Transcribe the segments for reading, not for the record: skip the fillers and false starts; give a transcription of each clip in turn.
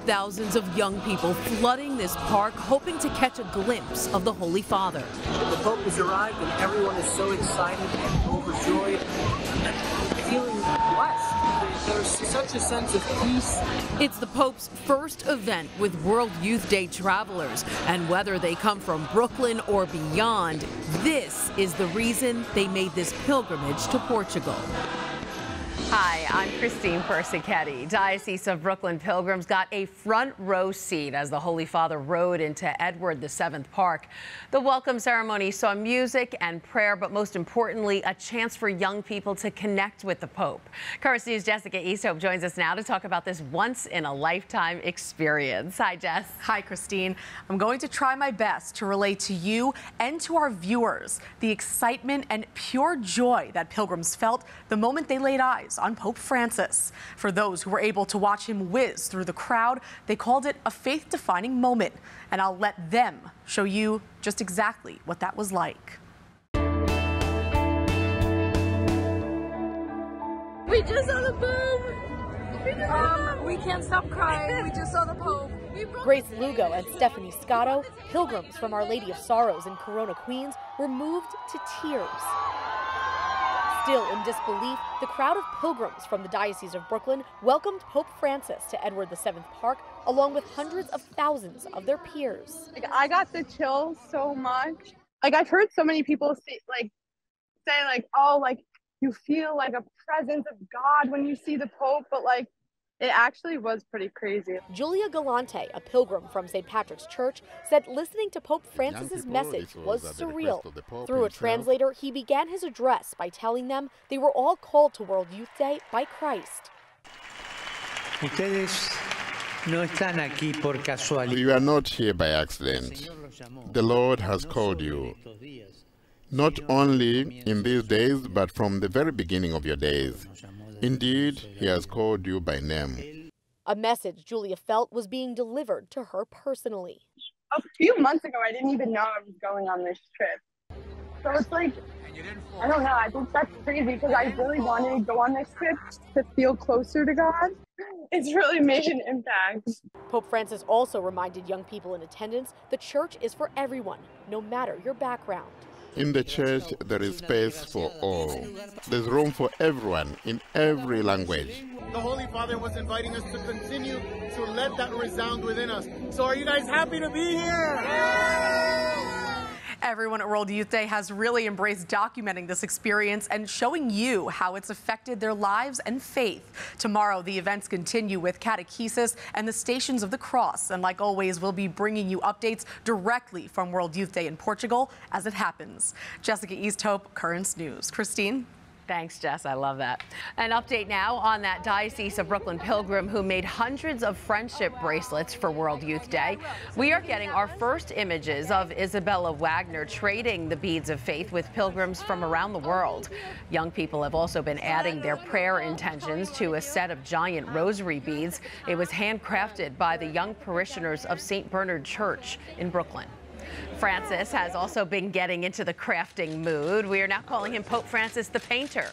Thousands of young people flooding this park, hoping to catch a glimpse of the Holy Father. The Pope has arrived and everyone is so excited and overjoyed and feeling blessed. There's such a sense of peace. It's the Pope's first event with World Youth Day travelers, and whether they come from Brooklyn or beyond, this is the reason they made this pilgrimage to Portugal. Hi, I'm Christine Persichetti. Diocese of Brooklyn pilgrims got a front row seat as the Holy Father rode into Edward VII Park. The welcome ceremony saw music and prayer, but most importantly, a chance for young people to connect with the Pope. Currents News' Jessica Easthope joins us now to talk about this once-in-a-lifetime experience. Hi, Jess. Hi, Christine. I'm going to try my best to relate to you and to our viewers the excitement and pure joy that pilgrims felt the moment they laid eyes on Pope Francis. For those who were able to watch him whiz through the crowd, they called it a faith-defining moment. And I'll let them show you just exactly what that was like. We just saw the Pope! We can't stop crying. We just saw the Pope. Grace Lugo and Stephanie Scotto, pilgrims from Our Lady of Sorrows in Corona, Queens, were moved to tears. Still in disbelief, the crowd of pilgrims from the Diocese of Brooklyn welcomed Pope Francis to Edward VII Park, along with hundreds of thousands of their peers. I got the chills so much. I've heard so many people say oh, you feel like a presence of God when you see the Pope, but it actually was pretty crazy. Julia Galante, a pilgrim from St. Patrick's Church, said listening to Pope Francis's message was surreal. Through a translator, he began his address by telling them they were all called to World Youth Day by Christ. You are not here by accident. The Lord has called you, not only in these days, but from the very beginning of your days. Indeed, he has called you by name. A message Julia felt was being delivered to her personally. A few months ago, I didn't even know I was going on this trip. So it's I don't know, I think that's crazy because I really wanted to go on this trip to feel closer to God. It's really made an impact. Pope Francis also reminded young people in attendance the church is for everyone, no matter your background. In the church, there is space for all. There's room for everyone in every language. The Holy Father was inviting us to continue to let that resound within us. So are you guys happy to be here? Everyone at World Youth Day has really embraced documenting this experience and showing you how it's affected their lives and faith. Tomorrow, the events continue with catechesis and the Stations of the Cross. And like always, we'll be bringing you updates directly from World Youth Day in Portugal as it happens. Jessica Easthope, Currents News. Christine? Thanks, Jess. I love that. An update now on that Diocese of Brooklyn pilgrim who made hundreds of friendship bracelets for World Youth Day. We are getting our first images of Isabella Wagner trading the beads of faith with pilgrims from around the world. Young people have also been adding their prayer intentions to a set of giant rosary beads. It was handcrafted by the young parishioners of St. Bernard Church in Brooklyn. Francis has also been getting into the crafting mood. We are now calling him Pope Francis the Painter.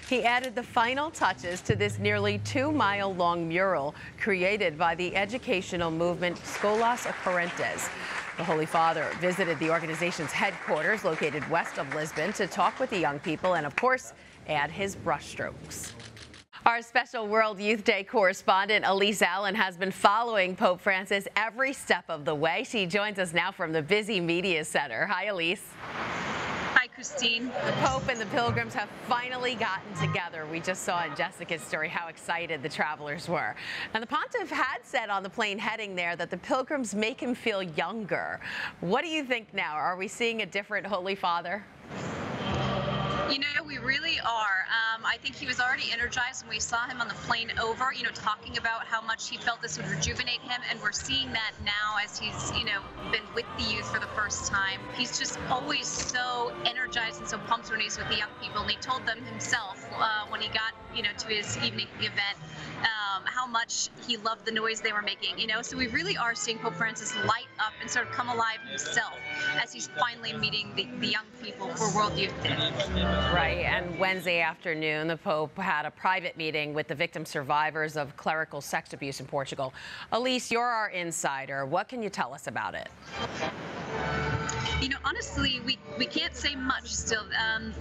He added the final touches to this nearly 2-mile-long mural created by the educational movement Scholas Correntes. The Holy Father visited the organization's headquarters located west of Lisbon to talk with the young people and, of course, add his brushstrokes. Our special World Youth Day correspondent, Elise Allen, has been following Pope Francis every step of the way. She joins us now from the busy media center. Hi, Elise. Hi, Christine. The Pope and the pilgrims have finally gotten together. We just saw in Jessica's story how excited the travelers were. And the Pontiff had said on the plane heading there that the pilgrims make him feel younger. What do you think now? Are we seeing a different Holy Father? You know, we really are. I think he was already energized when we saw him on the plane over, talking about how much he felt this would rejuvenate him. And we're seeing that now as he's, been with the youth for the first time. He's just always so energized and so pumped when he's with the young people. And he told them himself when he got, to his evening event, how much he loved the noise they were making, you know. So we really are seeing Pope Francis light up and sort of come alive himself as he's finally meeting the young people for World Youth Day. Right, and Wednesday afternoon, the Pope had a private meeting with the victim survivors of clerical sex abuse in Portugal. Elise, you're our insider. What can you tell us about it? You know, honestly, we can't say much still.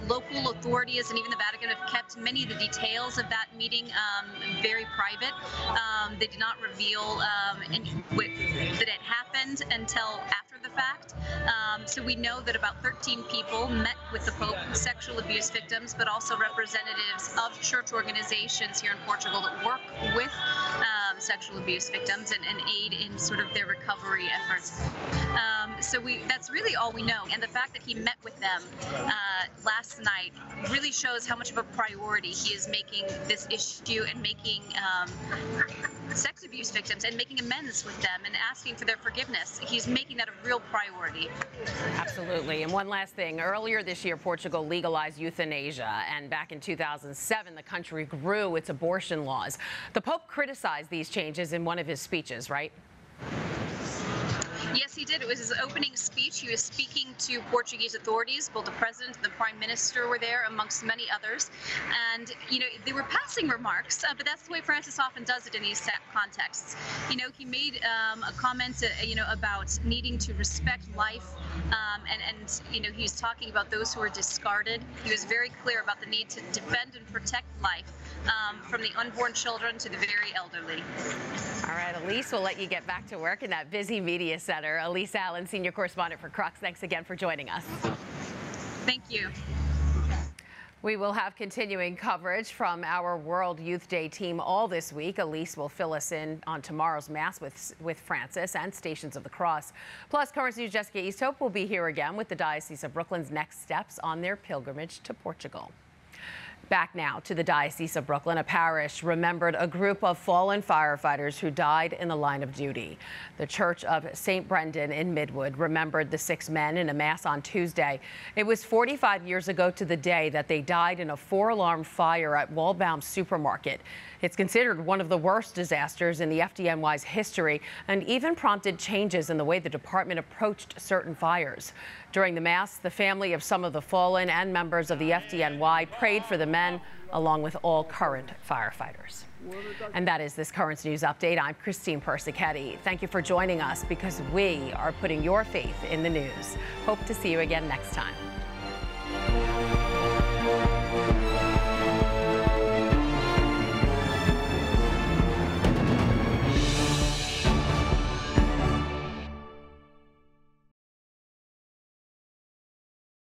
Local authorities and even the Vatican have kept many of the details of that meeting very private. They did not reveal that it happened until after the fact. So we know that about 13 people met with the Pope, sexual abuse victims, but also representatives of church organizations here in Portugal that work with sexual abuse victims and aid in sort of their recovery efforts. So that's really all we know. And the fact that he met with them last night really shows how much of a priority he is making this issue and making sex abuse victims and making amends with them and asking for their forgiveness. He's making that a real priority. Absolutely. And one last thing. Earlier this year, Portugal legalized euthanasia. And back in 2007, the country grew its abortion laws. The Pope criticized these changes in one of his speeches, right? Yes, he did. It was his opening speech. He was speaking to Portuguese authorities. Both the president and the prime minister were there, amongst many others. And, you know, they were passing remarks, but that's the way Francis often does it in these contexts. You know, he made a comment, you know, about needing to respect life. And, you know, he's talking about those who are discarded. He was very clear about the need to defend and protect life, from the unborn children to the very elderly. All right, Elise, we'll let you get back to work in that busy media center. Elise Allen, senior correspondent for Crux, thanks again for joining us. Thank you. We will have continuing coverage from our World Youth Day team all this week. Elise will fill us in on tomorrow's Mass with Francis and Stations of the Cross. Plus, Currents News' Jessica Easthope will be here again with the Diocese of Brooklyn's next steps on their pilgrimage to Portugal. Back now to the Diocese of Brooklyn, a parish remembered a group of fallen firefighters who died in the line of duty. The Church of St. Brendan in Midwood remembered the 6 men in a Mass on Tuesday. It was 45 years ago to the day that they died in a 4-alarm fire at Waldbaum Supermarket. It's considered one of the worst disasters in the FDNY's history and even prompted changes in the way the department approached certain fires. During the Mass, the family of some of the fallen and members of the FDNY prayed for the men, along with all current firefighters. And that is this Currents News Update. I'm Christine Persichetti. Thank you for joining us because we are putting your faith in the news. Hope to see you again next time.